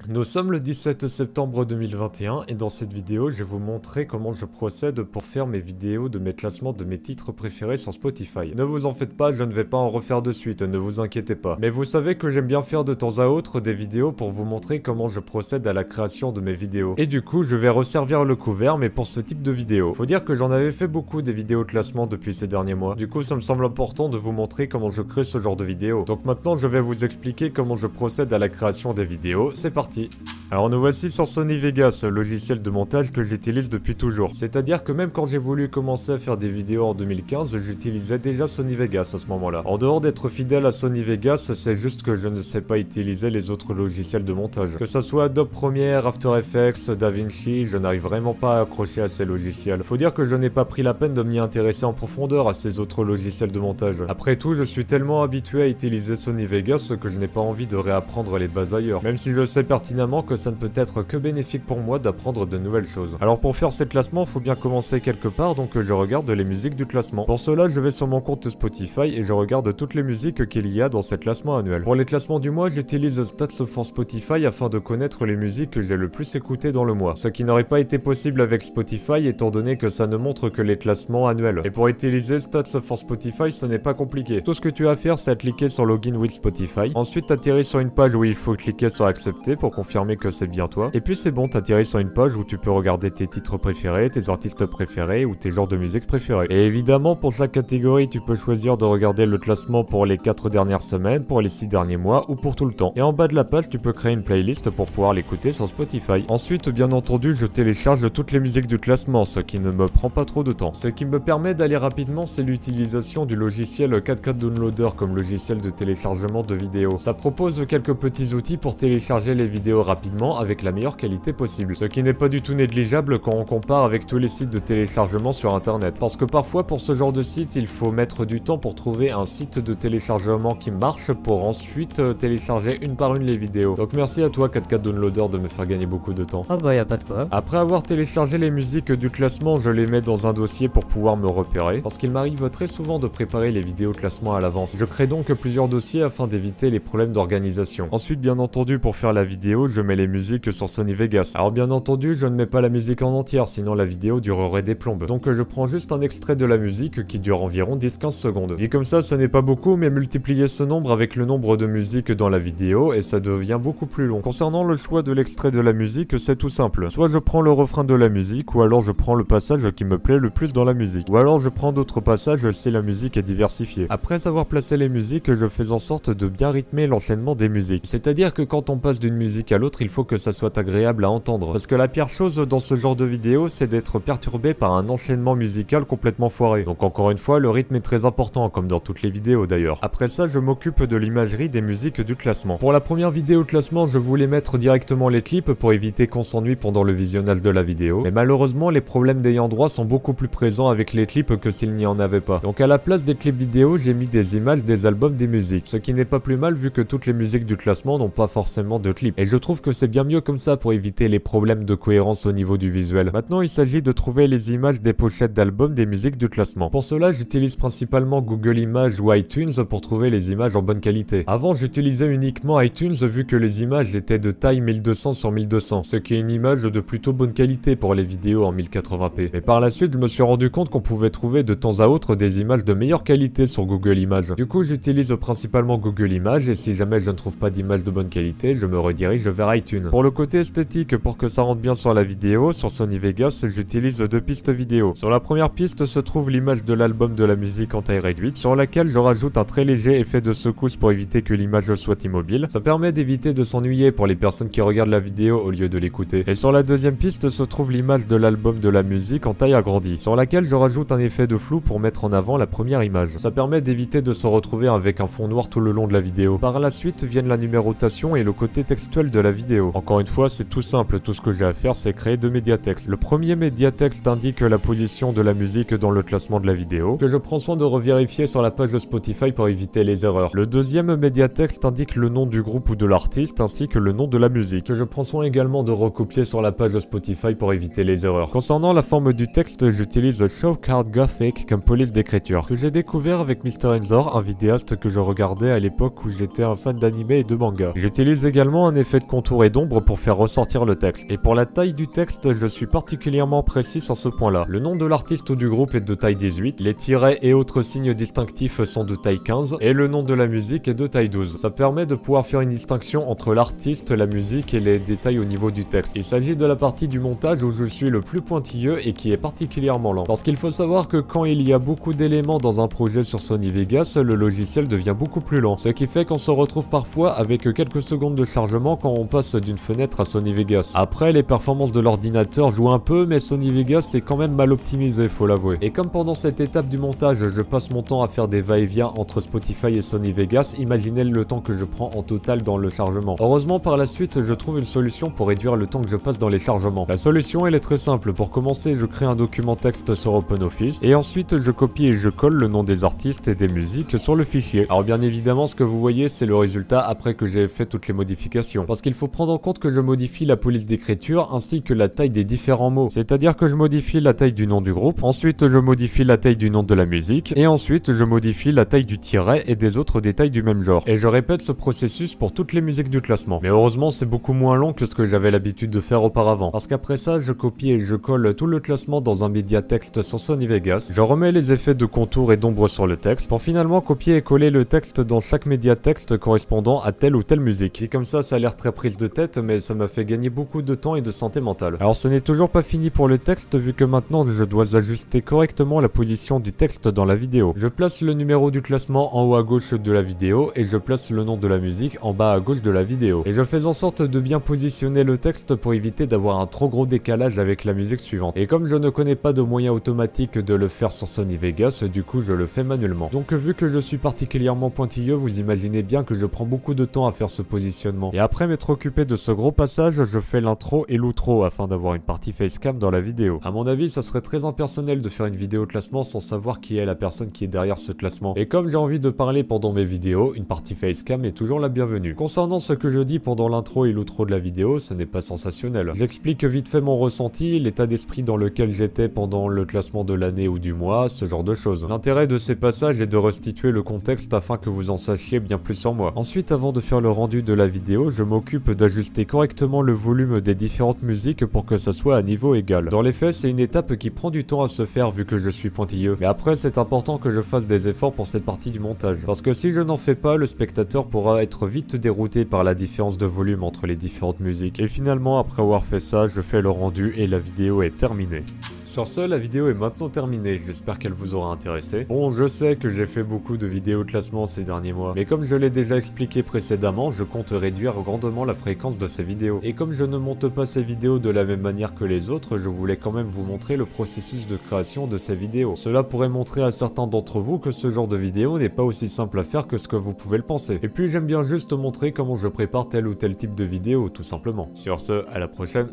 Nous sommes le 17 septembre 2021 et dans cette vidéo, je vais vous montrer comment je procède pour faire mes vidéos de mes classements de mes titres préférés sur Spotify. Ne vous en faites pas, je ne vais pas en refaire de suite, ne vous inquiétez pas. Mais vous savez que j'aime bien faire de temps à autre des vidéos pour vous montrer comment je procède à la création de mes vidéos. Et du coup, je vais resservir le couvert, mais pour ce type de vidéo. Faut dire que j'en avais fait beaucoup des vidéos de classement depuis ces derniers mois. Du coup, ça me semble important de vous montrer comment je crée ce genre de vidéos. Donc maintenant, je vais vous expliquer comment je procède à la création des vidéos. C'est parti. Alors nous voici sur Sony Vegas, logiciel de montage que j'utilise depuis toujours. C'est-à-dire que même quand j'ai voulu commencer à faire des vidéos en 2015, j'utilisais déjà Sony Vegas à ce moment-là. En dehors d'être fidèle à Sony Vegas, c'est juste que je ne sais pas utiliser les autres logiciels de montage. Que ça soit Adobe Premiere, After Effects, DaVinci, je n'arrive vraiment pas à accrocher à ces logiciels. Faut dire que je n'ai pas pris la peine de m'y intéresser en profondeur à ces autres logiciels de montage. Après tout, je suis tellement habitué à utiliser Sony Vegas que je n'ai pas envie de réapprendre les bases ailleurs. Même si je sais pertinemment que ça ne peut être que bénéfique pour moi d'apprendre de nouvelles choses. Alors pour faire ces classements, faut bien commencer quelque part, donc je regarde les musiques du classement. Pour cela, je vais sur mon compte Spotify et je regarde toutes les musiques qu'il y a dans ces classements annuels. Pour les classements du mois, j'utilise Stats for Spotify afin de connaître les musiques que j'ai le plus écoutées dans le mois. Ce qui n'aurait pas été possible avec Spotify étant donné que ça ne montre que les classements annuels. Et pour utiliser Stats for Spotify, ce n'est pas compliqué. Tout ce que tu as à faire, c'est à cliquer sur Login with Spotify. Ensuite, t'atterris sur une page où il faut cliquer sur Accepter pour confirmer que c'est bien toi. Et puis c'est bon, t'atterris sur une page où tu peux regarder tes titres préférés, tes artistes préférés ou tes genres de musique préférés. Et évidemment, pour chaque catégorie, tu peux choisir de regarder le classement pour les 4 dernières semaines, pour les 6 derniers mois ou pour tout le temps. Et en bas de la page, tu peux créer une playlist pour pouvoir l'écouter sur Spotify. Ensuite, bien entendu, je télécharge toutes les musiques du classement, ce qui ne me prend pas trop de temps. Ce qui me permet d'aller rapidement, c'est l'utilisation du logiciel CapCut Downloader comme logiciel de téléchargement de vidéos. Ça propose quelques petits outils pour télécharger les vidéos rapidement avec la meilleure qualité possible. Ce qui n'est pas du tout négligeable quand on compare avec tous les sites de téléchargement sur internet. Parce que parfois pour ce genre de site, il faut mettre du temps pour trouver un site de téléchargement qui marche pour ensuite télécharger une par une les vidéos. Donc merci à toi CapCut Downloader de me faire gagner beaucoup de temps. Oh bah y a pas de quoi. Après avoir téléchargé les musiques du classement, je les mets dans un dossier pour pouvoir me repérer. Parce qu'il m'arrive très souvent de préparer les vidéos classement à l'avance. Je crée donc plusieurs dossiers afin d'éviter les problèmes d'organisation. Ensuite, bien entendu, pour faire la vidéo, je mets les musiques sur Sony Vegas. Alors bien entendu, je ne mets pas la musique en entière, sinon la vidéo durerait des plombes. Donc je prends juste un extrait de la musique qui dure environ 10-15 secondes. Dit comme ça, ce n'est pas beaucoup, mais multipliez ce nombre avec le nombre de musiques dans la vidéo et ça devient beaucoup plus long. Concernant le choix de l'extrait de la musique, c'est tout simple. Soit je prends le refrain de la musique, ou alors je prends le passage qui me plaît le plus dans la musique. Ou alors je prends d'autres passages si la musique est diversifiée. Après avoir placé les musiques, je fais en sorte de bien rythmer l'enchaînement des musiques. C'est-à-dire que quand on passe d'une musique à l'autre, il faut que ça soit agréable à entendre. Parce que la pire chose dans ce genre de vidéo, c'est d'être perturbé par un enchaînement musical complètement foiré. Donc encore une fois, le rythme est très important, comme dans toutes les vidéos d'ailleurs. Après ça, je m'occupe de l'imagerie des musiques du classement. Pour la première vidéo classement, je voulais mettre directement les clips pour éviter qu'on s'ennuie pendant le visionnage de la vidéo. Mais malheureusement, les problèmes d'ayant droit sont beaucoup plus présents avec les clips que s'il n'y en avait pas. Donc à la place des clips vidéo, j'ai mis des images des albums des musiques. Ce qui n'est pas plus mal vu que toutes les musiques du classement n'ont pas forcément de clips. Et je trouve que c'est bien mieux comme ça pour éviter les problèmes de cohérence au niveau du visuel. Maintenant, il s'agit de trouver les images des pochettes d'albums des musiques du classement. Pour cela, j'utilise principalement Google Images ou iTunes pour trouver les images en bonne qualité. Avant, j'utilisais uniquement iTunes vu que les images étaient de taille 1200 sur 1200, ce qui est une image de plutôt bonne qualité pour les vidéos en 1080p. Mais par la suite, je me suis rendu compte qu'on pouvait trouver de temps à autre des images de meilleure qualité sur Google Images. Du coup, j'utilise principalement Google Images et si jamais je ne trouve pas d'image de bonne qualité, je me redirige vers iTunes. Pour le côté esthétique, pour que ça rentre bien sur la vidéo, sur Sony Vegas, j'utilise deux pistes vidéo. Sur la première piste se trouve l'image de l'album de la musique en taille réduite, sur laquelle je rajoute un très léger effet de secousse pour éviter que l'image soit immobile. Ça permet d'éviter de s'ennuyer pour les personnes qui regardent la vidéo au lieu de l'écouter. Et sur la deuxième piste se trouve l'image de l'album de la musique en taille agrandie, sur laquelle je rajoute un effet de flou pour mettre en avant la première image. Ça permet d'éviter de se retrouver avec un fond noir tout le long de la vidéo. Par la suite viennent la numérotation et le côté textuel de la vidéo. Encore une fois, c'est tout simple, tout ce que j'ai à faire c'est créer deux médiatextes. Le premier médiatexte indique la position de la musique dans le classement de la vidéo, que je prends soin de revérifier sur la page de Spotify pour éviter les erreurs. Le deuxième médiatexte indique le nom du groupe ou de l'artiste ainsi que le nom de la musique, que je prends soin également de recopier sur la page de Spotify pour éviter les erreurs. Concernant la forme du texte, j'utilise Showcard Gothic comme police d'écriture, que j'ai découvert avec Mr. Enzor, un vidéaste que je regardais à l'époque où j'étais un fan d'anime et de manga. J'utilise également un effet effets de contour et d'ombre pour faire ressortir le texte. Et pour la taille du texte, je suis particulièrement précis sur ce point-là. Le nom de l'artiste ou du groupe est de taille 18, les tirets et autres signes distinctifs sont de taille 15, et le nom de la musique est de taille 12. Ça permet de pouvoir faire une distinction entre l'artiste, la musique et les détails au niveau du texte. Il s'agit de la partie du montage où je suis le plus pointilleux et qui est particulièrement lent. Parce qu'il faut savoir que quand il y a beaucoup d'éléments dans un projet sur Sony Vegas, le logiciel devient beaucoup plus lent. Ce qui fait qu'on se retrouve parfois avec quelques secondes de chargement quand on passe d'une fenêtre à Sony Vegas. Après, les performances de l'ordinateur jouent un peu, mais Sony Vegas est quand même mal optimisé, faut l'avouer. Et comme pendant cette étape du montage, je passe mon temps à faire des va-et-vient entre Spotify et Sony Vegas, imaginez le temps que je prends en total dans le chargement. Heureusement, par la suite, je trouve une solution pour réduire le temps que je passe dans les chargements. La solution, elle est très simple. Pour commencer, je crée un document texte sur OpenOffice, et ensuite, je copie et je colle le nom des artistes et des musiques sur le fichier. Alors bien évidemment, ce que vous voyez, c'est le résultat après que j'ai fait toutes les modifications. Parce qu'il faut prendre en compte que je modifie la police d'écriture ainsi que la taille des différents mots. C'est-à-dire que je modifie la taille du nom du groupe, ensuite je modifie la taille du nom de la musique, et ensuite je modifie la taille du tiret et des autres détails du même genre. Et je répète ce processus pour toutes les musiques du classement. Mais heureusement, c'est beaucoup moins long que ce que j'avais l'habitude de faire auparavant. Parce qu'après ça, je copie et je colle tout le classement dans un média texte sur Sony Vegas. Je remets les effets de contour et d'ombre sur le texte pour finalement copier et coller le texte dans chaque média texte correspondant à telle ou telle musique. Et comme ça a l'air très prise de tête, mais ça m'a fait gagner beaucoup de temps et de santé mentale. Alors ce n'est toujours pas fini pour le texte, vu que maintenant je dois ajuster correctement la position du texte dans la vidéo. Je place le numéro du classement en haut à gauche de la vidéo et je place le nom de la musique en bas à gauche de la vidéo. Et je fais en sorte de bien positionner le texte pour éviter d'avoir un trop gros décalage avec la musique suivante. Et comme je ne connais pas de moyen automatique de le faire sur Sony Vegas, du coup je le fais manuellement. Donc vu que je suis particulièrement pointilleux, vous imaginez bien que je prends beaucoup de temps à faire ce positionnement. Et après m'être occupé de ce gros passage, je fais l'intro et l'outro afin d'avoir une partie facecam dans la vidéo. À mon avis, ça serait très impersonnel de faire une vidéo classement sans savoir qui est la personne qui est derrière ce classement. Et comme j'ai envie de parler pendant mes vidéos, une partie facecam est toujours la bienvenue. Concernant ce que je dis pendant l'intro et l'outro de la vidéo, ce n'est pas sensationnel. J'explique vite fait mon ressenti, l'état d'esprit dans lequel j'étais pendant le classement de l'année ou du mois, ce genre de choses. L'intérêt de ces passages est de restituer le contexte afin que vous en sachiez bien plus sur moi. Ensuite, avant de faire le rendu de la vidéo, je m'occupe d'ajuster correctement le volume des différentes musiques pour que ça soit à niveau égal. Dans les faits, c'est une étape qui prend du temps à se faire vu que je suis pointilleux. Mais après, c'est important que je fasse des efforts pour cette partie du montage. Parce que si je n'en fais pas, le spectateur pourra être vite dérouté par la différence de volume entre les différentes musiques. Et finalement, après avoir fait ça, je fais le rendu et la vidéo est terminée. Sur ce, la vidéo est maintenant terminée, j'espère qu'elle vous aura intéressé. Bon, je sais que j'ai fait beaucoup de vidéos de classement ces derniers mois, mais comme je l'ai déjà expliqué précédemment, je compte réduire grandement la fréquence de ces vidéos. Et comme je ne monte pas ces vidéos de la même manière que les autres, je voulais quand même vous montrer le processus de création de ces vidéos. Cela pourrait montrer à certains d'entre vous que ce genre de vidéo n'est pas aussi simple à faire que ce que vous pouvez le penser. Et puis j'aime bien juste montrer comment je prépare tel ou tel type de vidéo, tout simplement. Sur ce, à la prochaine.